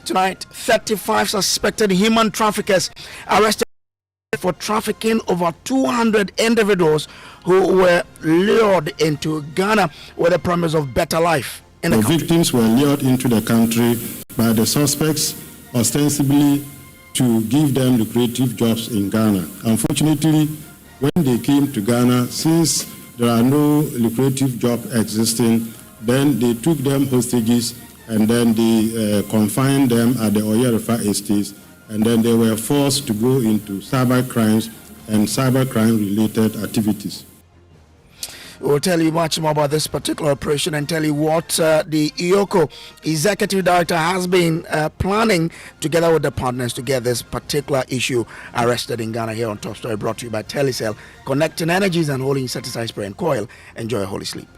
Tonight, 35 suspected human traffickers arrested for trafficking over 200 individuals who were lured into Ghana with the promise of better life in the country. Victims were lured into the country by the suspects ostensibly to give them lucrative jobs in Ghana. Unfortunately, when they came to Ghana, since there are no lucrative jobs existing, then they took them hostages and then they confined them at the Oyarifa estates, and then they were forced to go into cyber crimes and cyber crime related activities. We'll tell you much more about this particular operation and tell you what the EOCO executive director has been planning together with the partners to get this particular issue arrested in Ghana. Here on Top Story, brought to you by Telecel, connecting energies and holding insecticide spray and coil. Enjoy a holy sleep.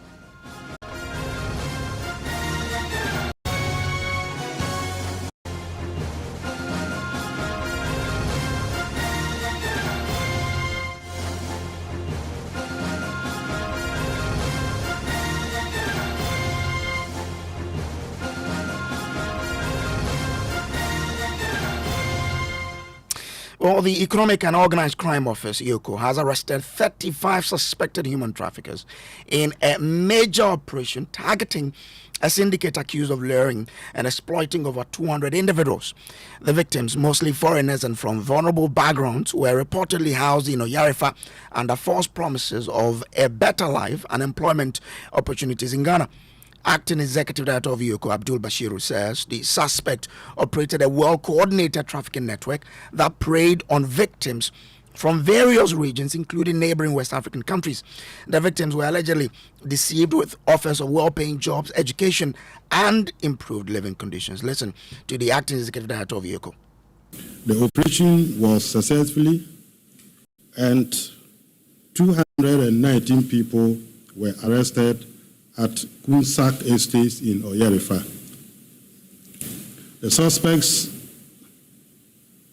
Well, the Economic and Organized Crime Office, EOCO, has arrested 35 suspected human traffickers in a major operation targeting a syndicate accused of luring and exploiting over 200 individuals. The victims, mostly foreigners and from vulnerable backgrounds, were reportedly housed in Oyarifa under false promises of a better life and employment opportunities in Ghana. Acting Executive Director of EOCO, Abdul Bashiru, says the suspect operated a well-coordinated trafficking network that preyed on victims from various regions, including neighboring West African countries. The victims were allegedly deceived with offers of well-paying jobs, education, and improved living conditions. Listen to the Acting Executive Director of EOCO. The operation was successfully, and 219 people were arrested at Kunsak Estates in Oyarifa. The suspects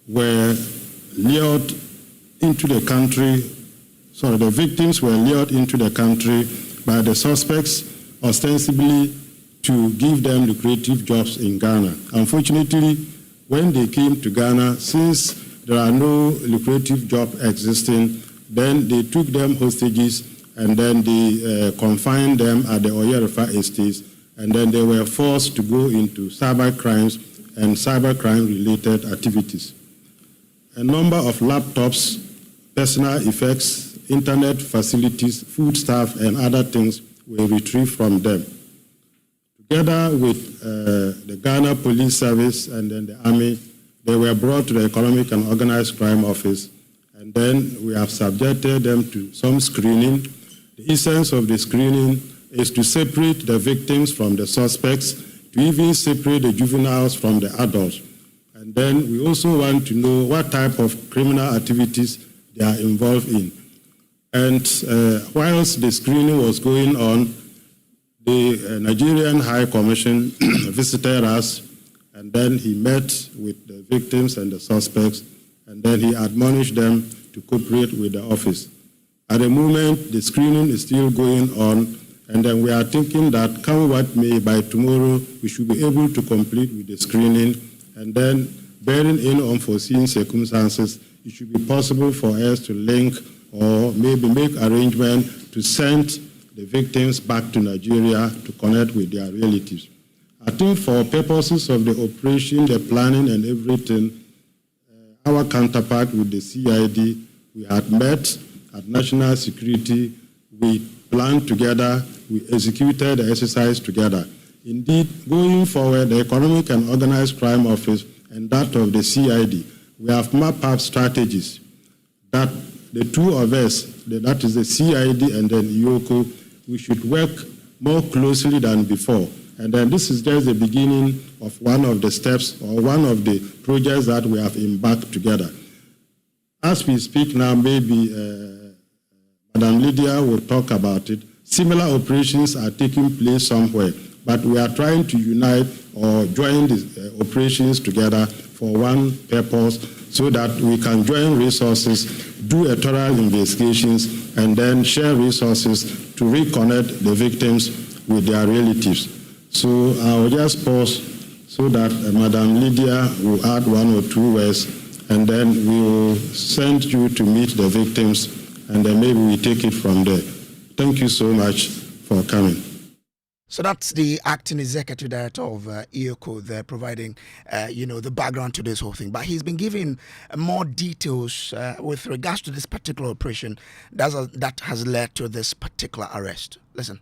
were lured into the country, the victims were lured into the country by the suspects ostensibly to give them lucrative jobs in Ghana. Unfortunately, when they came to Ghana, since there are no lucrative jobs existing, then they took them hostages and then they confined them at the Oyarifa estates, and then they were forced to go into cyber crimes and cyber crime related activities. A number of laptops, personal effects, internet facilities, food staff, and other things were retrieved from them. Together with the Ghana Police Service and then the Army, they were brought to the Economic and Organized Crime Office, and then we have subjected them to some screening. The essence of the screening is to separate the victims from the suspects, to even separate the juveniles from the adults. And then we also want to know what type of criminal activities they are involved in. And whilst the screening was going on, the Nigerian High Commission visited us, and then he met with the victims and the suspects, and then he admonished them to cooperate with the office. At the moment, the screening is still going on, and then we are thinking that come what may, by tomorrow, we should be able to complete with the screening, and then bearing in unforeseen circumstances, it should be possible for us to link or maybe make arrangements to send the victims back to Nigeria to connect with their relatives. I think for purposes of the operation, the planning and everything, our counterpart with the CID, we had met at National Security, we planned together, we executed the exercise together. Indeed, going forward, the Economic and Organized Crime Office and that of the CID, we have mapped out strategies that the two of us, that is the CID and then EOCO, we should work more closely than before. And then this is just the beginning of one of the steps or one of the projects that we have embarked together. As we speak now, maybe Madam Lydia will talk about it. Similar operations are taking place somewhere, but we are trying to unite or join the operations together for one purpose so that we can join resources, do a thorough investigations, and then share resources to reconnect the victims with their relatives. So I will just pause so that Madam Lydia will add one or two words, and then we will send you to meet the victims, and then maybe we take it from there. Thank you so much for coming. So that's the acting executive director of EOCO there, providing, the background to this whole thing. But he's been giving more details with regards to this particular operation that has led to this particular arrest. Listen.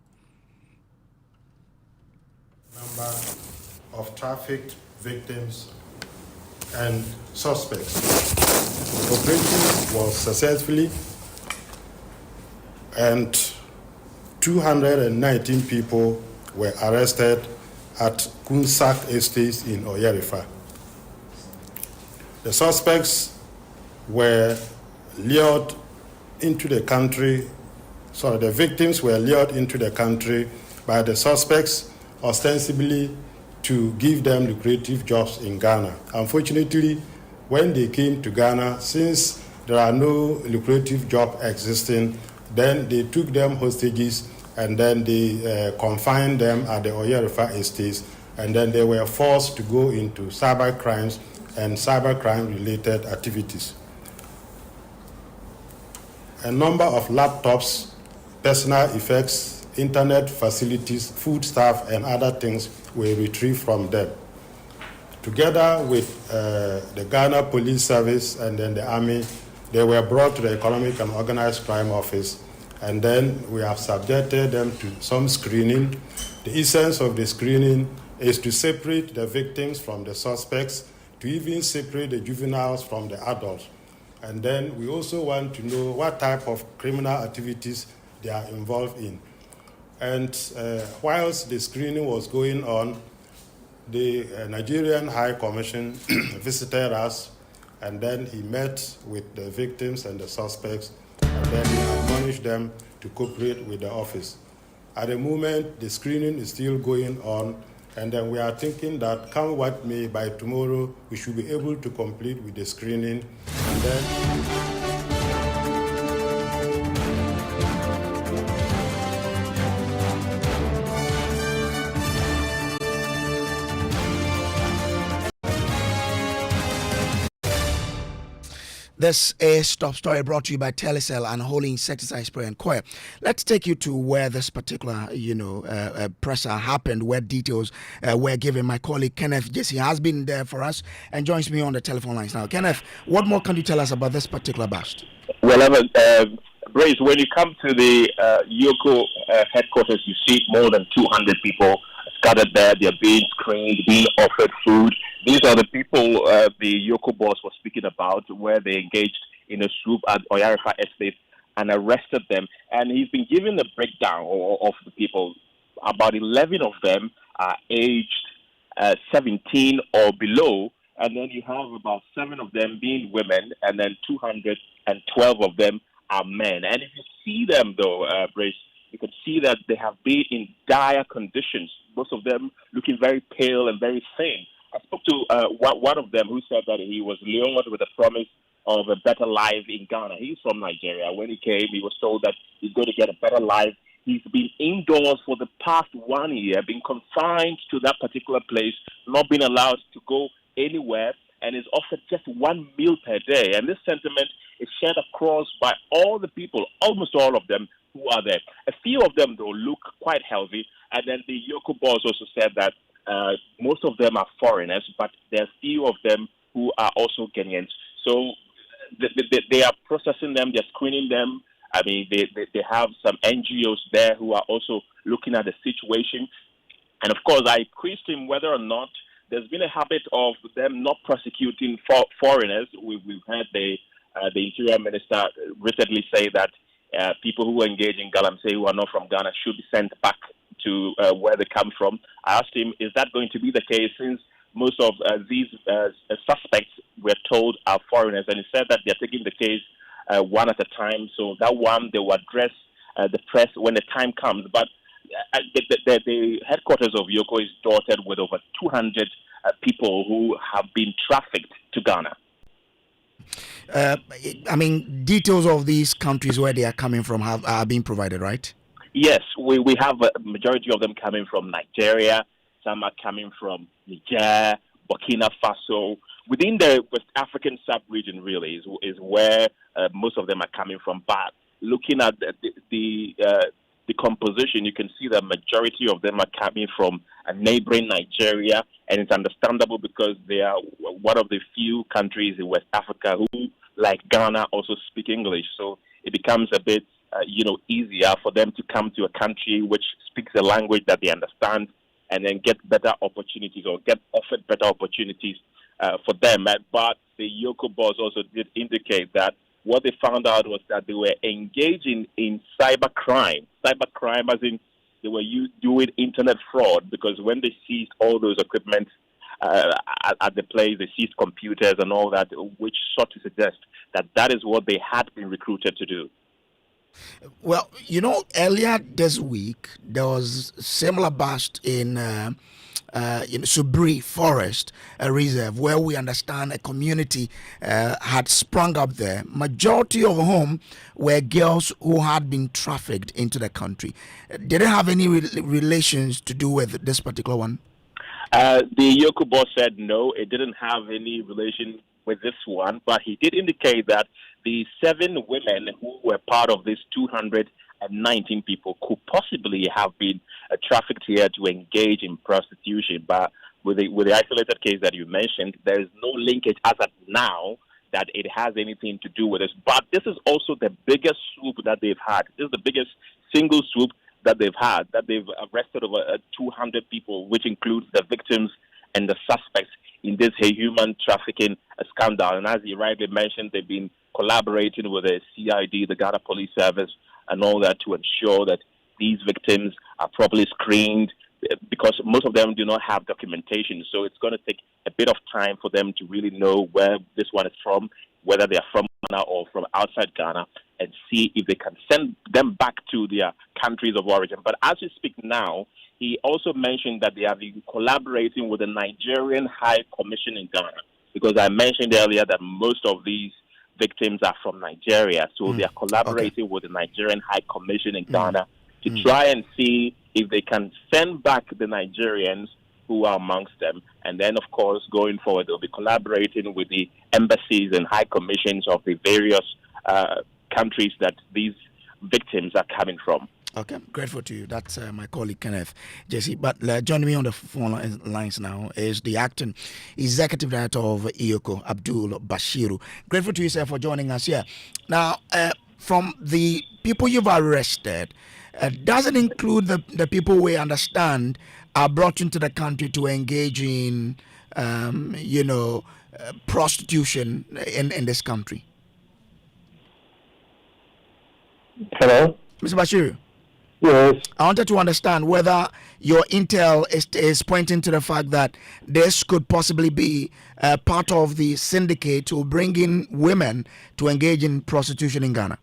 Number of trafficked victims and suspects. The operation was successfully, and 219 people were arrested at Kunsak Estates in Oyarifa. The suspects were lured into the country, the victims were lured into the country by the suspects ostensibly to give them lucrative jobs in Ghana. Unfortunately, when they came to Ghana, since there are no lucrative jobs existing, then they took them hostages, and then they confined them at the Oyarifa estates, and then they were forced to go into cyber crimes and cyber crime related activities. A number of laptops, personal effects, internet facilities, food staff, and other things were retrieved from them. Together with the Ghana Police Service and then the Army, they were brought to the Economic and Organized Crime Office, and then we have subjected them to some screening. The essence of the screening is to separate the victims from the suspects, to even separate the juveniles from the adults. And then we also want to know what type of criminal activities they are involved in. And whilst the screening was going on, the Nigerian High Commission visited us, and then he met with the victims and the suspects, and then he admonished them to cooperate with the office. At the moment, the screening is still going on, and then we are thinking that come what may, by tomorrow, we should be able to complete with the screening, and then This is Top Story, brought to you by Telecel and Holy Insecticide Spray and Coil. Let's take you to where this particular, presser happened, where details were given. My colleague Kenneth Jesse has been there for us and joins me on the telephone lines now. Kenneth, what more can you tell us about this particular bust? Well, Brace, when you come to the EOCO headquarters, you see more than 200 people scattered there. They're being screened, being offered food. These are the people the EOCO boss was speaking about, where they engaged in a swoop at Oyarifa Estate and arrested them. And he's been given a breakdown of the people. About 11 of them are aged 17 or below, and then you have about 7 of them being women, and then 212 of them are men. And if you see them, though, Brace, you can see that they have been in dire conditions, most of them looking very pale and very thin. I spoke to one of them who said that he was lured with the promise of a better life in Ghana. He's from Nigeria. When he came, he was told that he's going to get a better life. He's been indoors for the past 1 year, been confined to that particular place, not been allowed to go anywhere, and is offered just 1 meal per day. And this sentiment is shared across by all the people, almost all of them who are there. A few of them, though, look quite healthy. And then the EOCO boss also said that most of them are foreigners, but there are few of them who are also Ghanaians. So they are processing them, they're screening them. I mean, they have some NGOs there who are also looking at the situation. And of course, I quizzed him whether or not there's been a habit of them not prosecuting foreigners. We've heard the Interior Minister recently say that people who engage in galamsey who are not from Ghana should be sent back to where they come from. I asked him, is that going to be the case, since most of these suspects we're told are foreigners? And he said that they're taking the case one at a time. So that one, they will address the press when the time comes. But the headquarters of EOCO is dotted with over 200 people who have been trafficked to Ghana. I mean, details of these countries where they are coming from are being provided, right? Yes, we have a majority of them coming from Nigeria, Some are coming from Niger, Burkina Faso. Within the West African sub-region, really, is where most of them are coming from. But looking at the composition, you can see the majority of them are coming from a neighboring Nigeria, and it's understandable because they are one of the few countries in West Africa who, like Ghana, also speak English. So it becomes a bit, easier for them to come to a country which speaks a language that they understand, and then get better opportunities or get offered better opportunities for them. But the EOCO boss also did indicate that what they found out was that they were engaging in cybercrime. Cybercrime as in they were doing internet fraud, because when they seized all those equipment at the place, they seized computers and all that, which sought to suggest that that is what they had been recruited to do. Well, earlier this week, there was similar bust in Subri Forest Reserve, where we understand a community had sprung up there, majority of whom were girls who had been trafficked into the country. Did it have any relations to do with this particular one? The EOCO boss said no, it didn't have any relation with this one, but he did indicate that the 7 women who were part of this 219 people could possibly have been trafficked here to engage in prostitution. But with the isolated case that you mentioned, there is no linkage as of now that it has anything to do with this. But this is also the biggest swoop that they've had. This is the biggest single swoop that they've had, that they've arrested over 200 people, which includes the victims and the suspects in this human trafficking scandal. And as you rightly mentioned, they've been collaborating with the CID, the Ghana Police Service, and all that to ensure that these victims are properly screened, because most of them do not have documentation. So it's going to take a bit of time for them to really know where this one is from, whether they are from Ghana or from outside Ghana, and see if they can send them back to their countries of origin. But as we speak now, he also mentioned that they have been collaborating with the Nigerian High Commission in Ghana, because I mentioned earlier that most of these victims are from Nigeria. So they are collaborating with the Nigerian High Commission in Ghana to try and see if they can send back the Nigerians who are amongst them. And then, of course, going forward, they'll be collaborating with the embassies and high commissions of the various countries that these victims are coming from. Okay, grateful to you. That's my colleague Kenneth Jesse. But joining me on the phone lines now is the acting executive director of EOCO, Abdul Bashiru. Grateful to you, sir, for joining us here. Now, from the people you've arrested, does it include the people we understand are brought into the country to engage in, prostitution in this country? Hello? Mr. Bashiru? Yes. I wanted to understand whether your intel is pointing to the fact that this could possibly be part of the syndicate to bring in women to engage in prostitution in Ghana.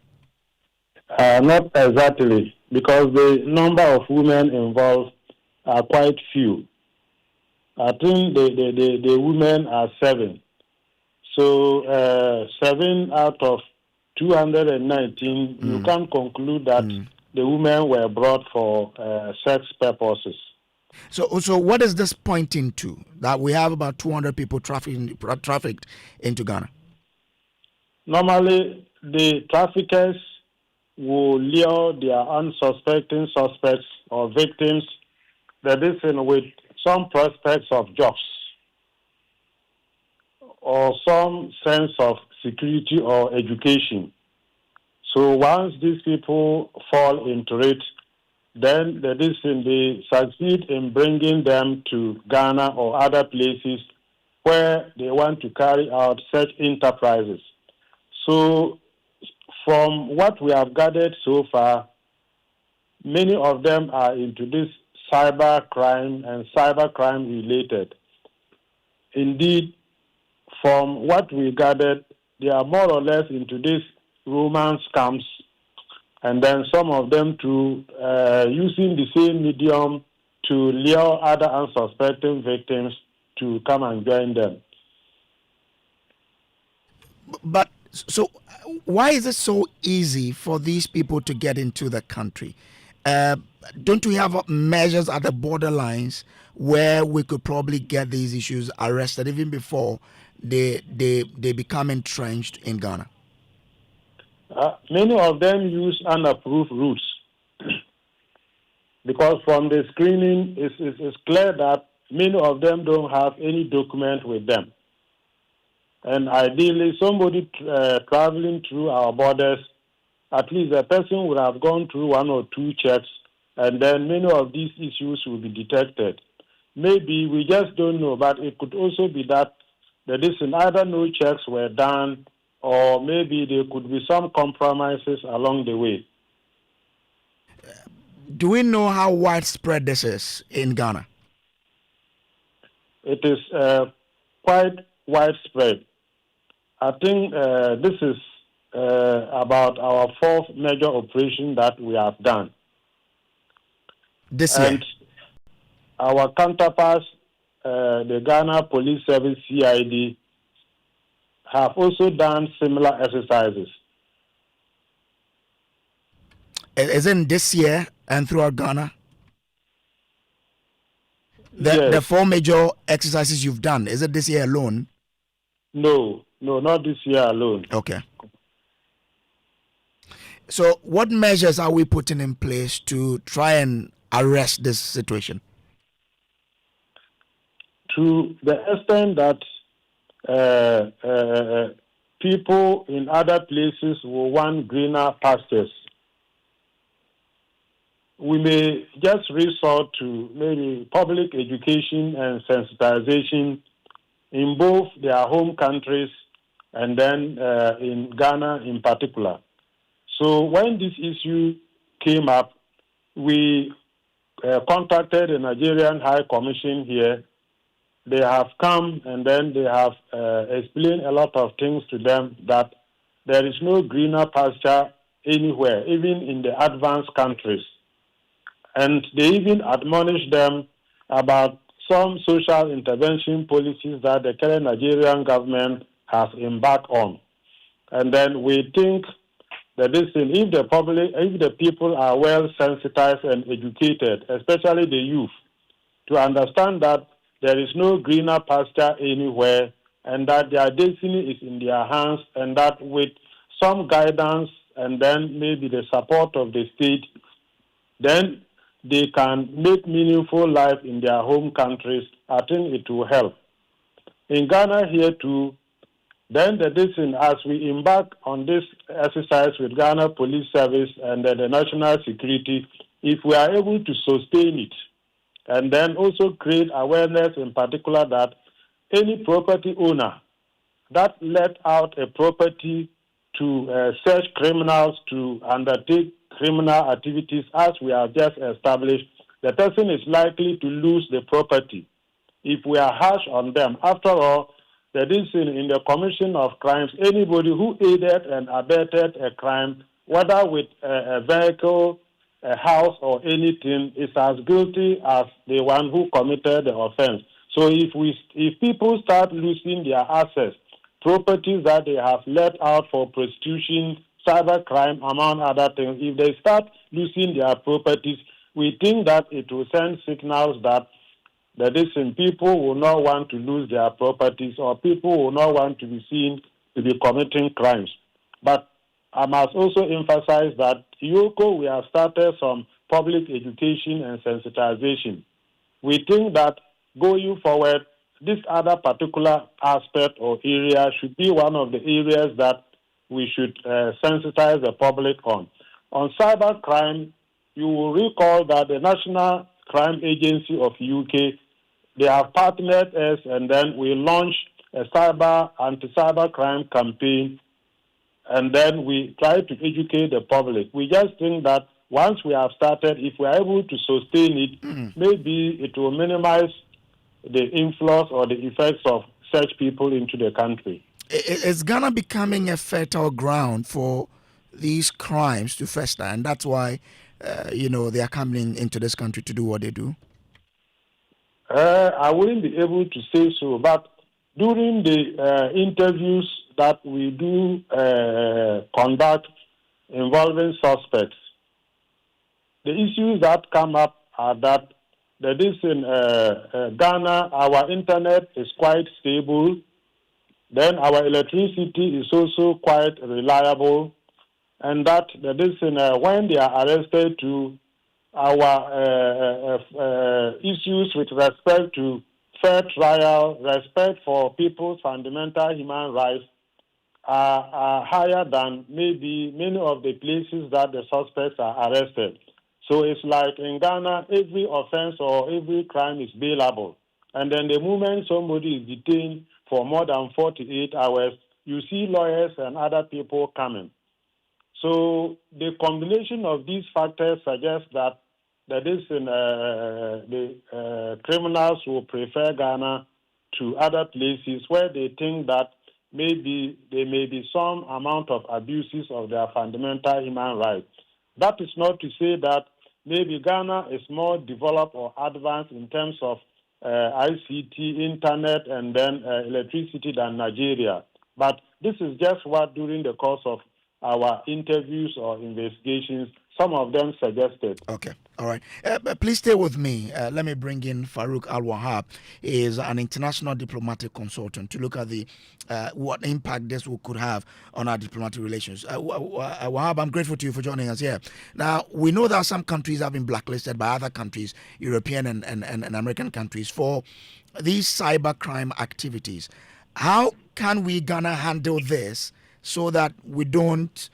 Not exactly, because the number of women involved are quite few. I think the women are 7. So 7 out of 219, you can conclude that the women were brought for sex purposes. So what is this pointing to? That we have about 200 people trafficked into Ghana? Normally, the traffickers will lure their unsuspecting suspects or victims, that is with some prospects of jobs or some sense of security or education. So once these people fall into it, then they succeed in bringing them to Ghana or other places where they want to carry out such enterprises. So from what we have gathered so far, many of them are into this cyber crime and cyber crime related. Indeed, from what we gathered, they are more or less into this romance scams, and then some of them to using the same medium to lure other unsuspecting victims to come and join them. But so why is it so easy for these people to get into the country? don't we have measures at the borderlines where we could probably get these issues arrested even before they become entrenched in Ghana? Many of them use unapproved routes because from the screening, it's clear that many of them don't have any document with them. And ideally, somebody traveling through our borders, at least a person would have gone through 1 or 2 checks, and then many of these issues will be detected. Maybe we just don't know, but it could also be that either no checks were done, or maybe there could be some compromises along the way. Do we know how widespread this is in Ghana? It is quite widespread. I think this is about our 4th major operation that we have done. This year? And our counterparts, the Ghana Police Service CID, have also done similar exercises. Is it this year and throughout Ghana? Yes. The 4 major exercises you've done, is it this year alone? No, not this year alone. Okay. So what measures are we putting in place to try and arrest this situation? To the extent that people in other places will want greener pastures, we may just resort to maybe public education and sensitization in both their home countries and then in Ghana in particular. So when this issue came up, we contacted the Nigerian High Commission here. They have come and then they have explained a lot of things to them, that there is no greener pasture anywhere, even in the advanced countries. And they even admonished them about some social intervention policies that the current Nigerian government has embarked on. And then we think that if the people are well sensitized and educated, especially the youth, to understand that there is no greener pasture anywhere and that their destiny is in their hands, and that with some guidance and then maybe the support of the state, then they can make meaningful life in their home countries, I think it will help. In Ghana here too, then as we embark on this exercise with Ghana Police Service and the National Security, if we are able to sustain it, and then also create awareness in particular that any property owner that let out a property to search criminals to undertake criminal activities, as we have just established, the person is likely to lose the property if we are harsh on them. After all, that is in the commission of crimes, anybody who aided and abetted a crime, whether with a vehicle, a house, or anything, is as guilty as the one who committed the offense. So if people start losing their assets, properties that they have let out for prostitution, cybercrime, among other things, if they start losing their properties, we think that it will send signals that people will not want to lose their properties, or people will not want to be seen to be committing crimes. But I must also emphasize that EOCO, we have started some public education and sensitization. We think that going forward, this other particular aspect or area should be one of the areas that we should sensitize the public on. On cybercrime, you will recall that the National Crime Agency of UK, they have partnered us, and then we launched a anti-cyber crime campaign, and then we try to educate the public. We just think that once we have started, if we are able to sustain it, maybe it will minimize the influence or the effects of such people into the country. Is Ghana becoming a fertile ground for these crimes to fester, and that's why they are coming into this country to do what they do? I wouldn't be able to say so, but during the interviews that we do conduct involving suspects, the issues that come up are that in Ghana, our internet is quite stable. Then our electricity is also quite reliable. And that when they are arrested to our issues with respect to fair trial, respect for people's fundamental human rights are higher than maybe many of the places that the suspects are arrested. So it's like in Ghana, every offense or every crime is bailable. And then the moment somebody is detained for more than 48 hours, you see lawyers and other people coming. So the combination of these factors suggests that criminals will prefer Ghana to other places where they think that maybe there may be some amount of abuses of their fundamental human rights. That is not to say that maybe Ghana is more developed or advanced in terms of ICT, internet, and then electricity than Nigeria. But this is just what, during the course of our interviews or investigations, some of them suggested. Okay, all right. Please stay with me. Let me bring in Farouk Al-Wahab. He is an international diplomatic consultant to look at the what impact this could have on our diplomatic relations. Wahab, I'm grateful to you for joining us here. Now, we know that some countries have been blacklisted by other countries, European and American countries, for these cybercrime activities. How can we, Ghana, handle this so that we don't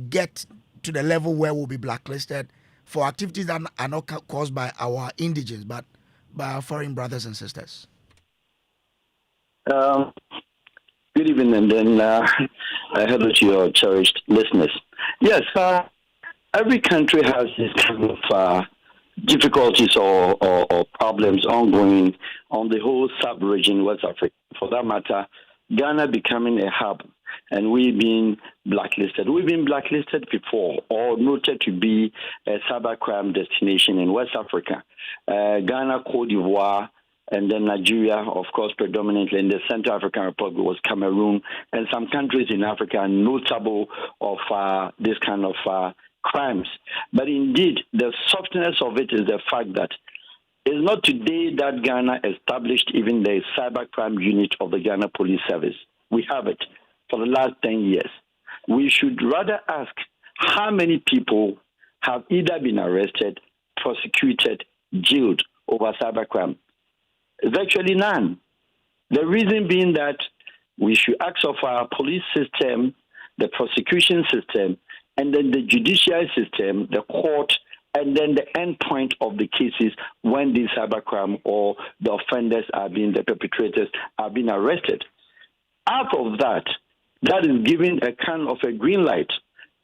get to the level where we'll be blacklisted for activities that are not caused by our indigents, but by our foreign brothers and sisters? Good evening, and then hello to your cherished listeners. Yes, every country has this kind of difficulties or problems ongoing on the whole sub-region, West Africa. For that matter, Ghana becoming a hub, and we've been blacklisted. We've been blacklisted before, or noted to be a cybercrime destination in West Africa. Ghana, Cote d'Ivoire, and then Nigeria, of course, predominantly in the Central African Republic was Cameroon, and some countries in Africa are notable of this kind of crimes. But indeed, the softness of it is the fact that it's not today that Ghana established even the cybercrime unit of the Ghana Police Service. We have it for the last 10 years. We should rather ask how many people have either been arrested, prosecuted, jailed over cybercrime. Virtually none. The reason being that we should ask of our police system, the prosecution system, and then the judiciary system, the court, and then the end point of the cases when the cybercrime or the offenders are being, the perpetrators are being arrested. Out of that, that is giving a kind of a green light.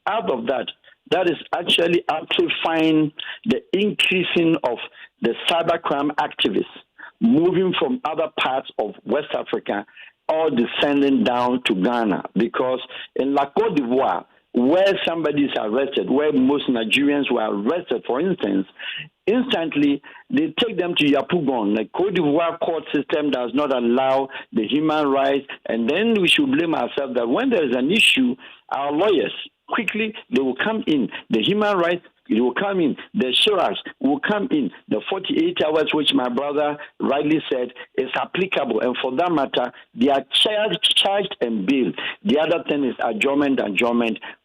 Out of that, that is actually amplifying the increasing of the cybercrime activists moving from other parts of West Africa or descending down to Ghana. Because in La Cote d'Ivoire, where somebody is arrested, where most Nigerians were arrested, for instance, instantly they take them to Yapugon. The Cote d'Ivoire court system does not allow the human rights, and then we should blame ourselves that when there is an issue, our lawyers, quickly, they will come in. The human rights, it will come in. The sheriffs will come in. The 48 hours, which my brother rightly said, is applicable. And for that matter, they are charged and bailed. The other thing is adjournment.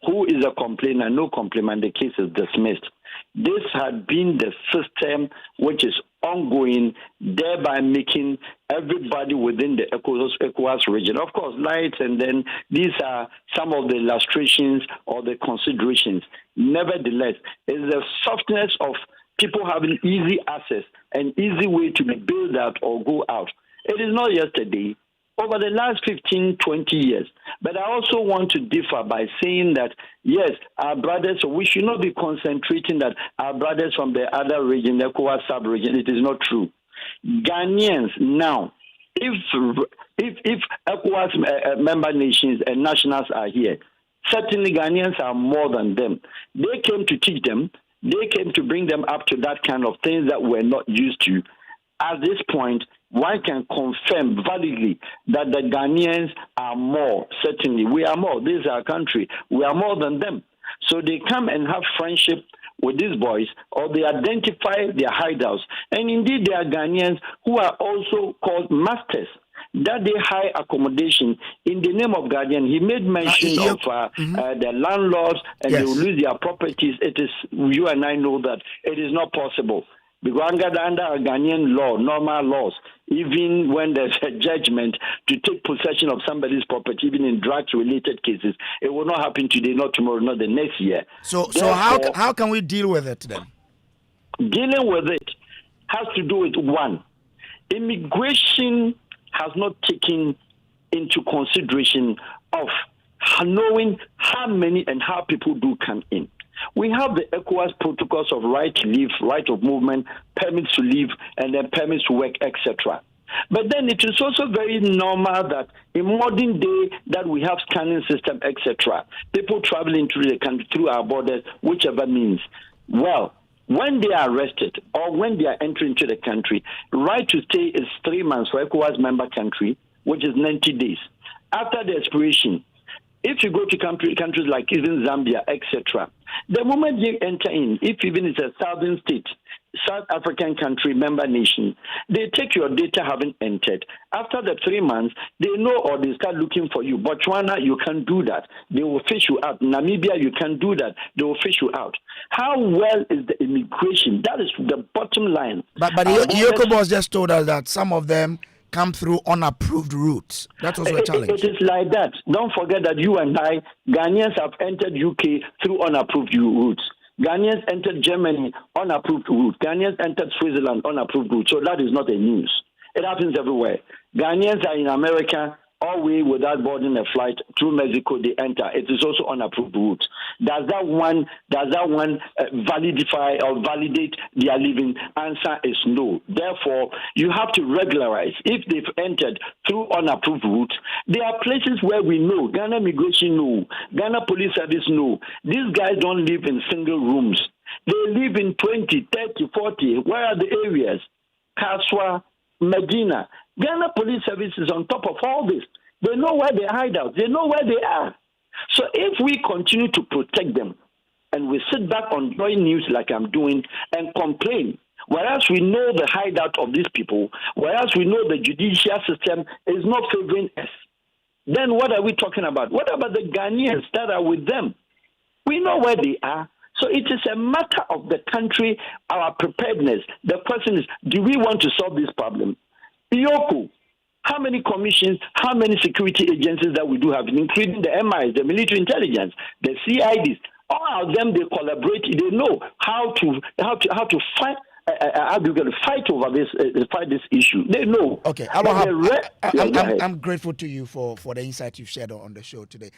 Who is a complainant? No complainant. The case is dismissed. This had been the system which is ongoing, thereby making everybody within the ECOWAS region, of course, light, and then these are some of the illustrations or the considerations. Nevertheless, it's the softness of people having easy access and easy way to be bailed out or go out. It is not yesterday. Over the last 15, 20 years. But I also want to differ by saying that, yes, our brothers, we should not be concentrating that our brothers from the other region, the ECOWAS sub-region, it is not true. Ghanaians now, if ECOWAS member nations and nationals are here, certainly Ghanaians are more than them. They came to teach them. They came to bring them up to that kind of things that we're not used to. At this point, one can confirm validly that the Ghanaians are more. Certainly, we are more. This is our country. We are more than them. So they come and have friendship with these boys, or they identify their hideouts. And indeed, there are Ghanaians who are also called masters, that they hire accommodation in the name of guardian. He made mention of the landlords, and they will lose their properties. It is, you and I know that it is not possible. Because under Ghanaian law, normal laws, even when there's a judgment to take possession of somebody's property, even in drugs-related cases, it will not happen today, not tomorrow, not the next year. So how can we deal with it then? Dealing with it has to do with, one, immigration has not taken into consideration of knowing how many and how people do come in. We have the ECOWAS protocols of right to live, right of movement, permits to live, and then permits to work, etc. But then it is also very normal that in modern day that we have scanning system, etc. People traveling through the country, through our borders, whichever means. Well, when they are arrested or when they are entering into the country, right to stay is 3 months for ECOWAS member country, which is 90 days. After the expiration, if you go to countries like even Zambia, etc., the moment you enter in, if even it's a southern state, South African country, member nation, they take your data having entered. After the 3 months, they know or they start looking for you. Botswana, you can't do that. They will fish you out. Namibia, you can't do that. They will fish you out. How well is the immigration? That is the bottom line. But EOCO boss just told us that some of them come through unapproved routes. That's also a challenge. It is like that. Don't forget that you and I, Ghanaians have entered UK through unapproved routes. Ghanaians entered Germany unapproved route. Ghanaians entered Switzerland unapproved route. So that is not a news. It happens everywhere. Ghanaians are in America all way without boarding a flight through Mexico. They enter. It is also unapproved route. Does that one validify or validate their living? Answer is no. Therefore, you have to regularize. If they've entered through unapproved route, there are places where we know. Ghana Immigration know. Ghana Police Service know. These guys don't live in single rooms. They live in 20, 30, 40. Where are the areas? Kaswa, Medina. Ghana Police Service is on top of all this. They know where they hide out. They know where they are. So if we continue to protect them and we sit back on Joy News like I'm doing and complain, whereas we know the hideout of these people, whereas we know the judicial system is not favoring us, then what are we talking about? What about the Ghanaians that are with them? We know where they are. So it is a matter of the country, our preparedness. The question is, do we want to solve this problem? EOCO, how many commissions, how many security agencies that we do have, including the MIs, the military intelligence, the CIDs, all of them, they collaborate. They know how to fight. How do you get to fight over this? Fight this issue. They know. Okay, I'm grateful to you for the insight you've shared on the show today.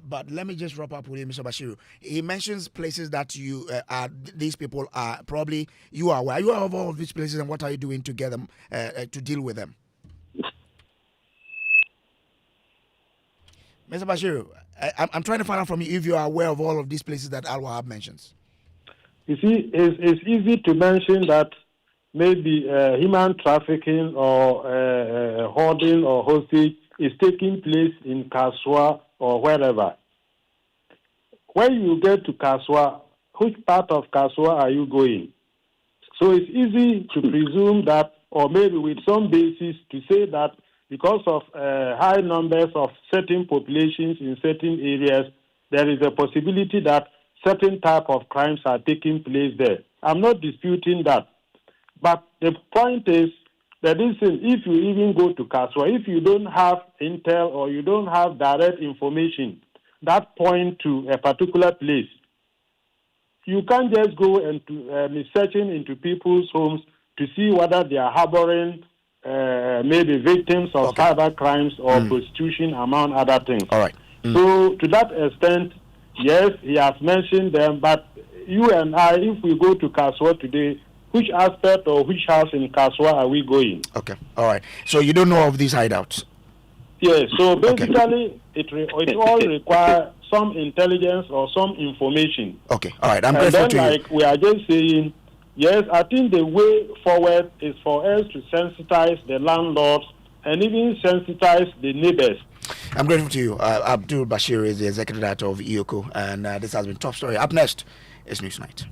But let me just wrap up with Mr. Bashiru. He mentions places that you these people are probably you are aware. Are you aware of all of these places, and what are you doing to get them to deal with them? Mr. Bashiru, I'm trying to find out from you if you are aware of all of these places that Al Wahab mentions. You see, it's easy to mention that maybe human trafficking or hoarding or hostage is taking place in Kaswa or wherever. When you get to Kaswa, which part of Kaswa are you going? So it's easy to presume that, or maybe with some basis to say that because of high numbers of certain populations in certain areas, there is a possibility that certain type of crimes are taking place there. I'm not disputing that. But the point is that if you even go to Kaswa, if you don't have intel or you don't have direct information that point to a particular place, you can't just go and searching into people's homes to see whether they are harboring maybe victims of cyber crimes or prostitution, among other things. All right. So to that extent, yes, he has mentioned them, but you and I, if we go to Kaswa today, which aspect or which house in Kaswa are we going? Okay, all right. So you don't know of these hideouts? Yes, so basically it all requires some intelligence or some information. Okay, all right. I'm grateful to you. Like we are just saying, yes, I think the way forward is for us to sensitize the landlords and even sensitize the neighbors. I'm grateful to you. Abdul Bashir is the executive director of EOCO, and this has been Top Story. Up next is Newsnight.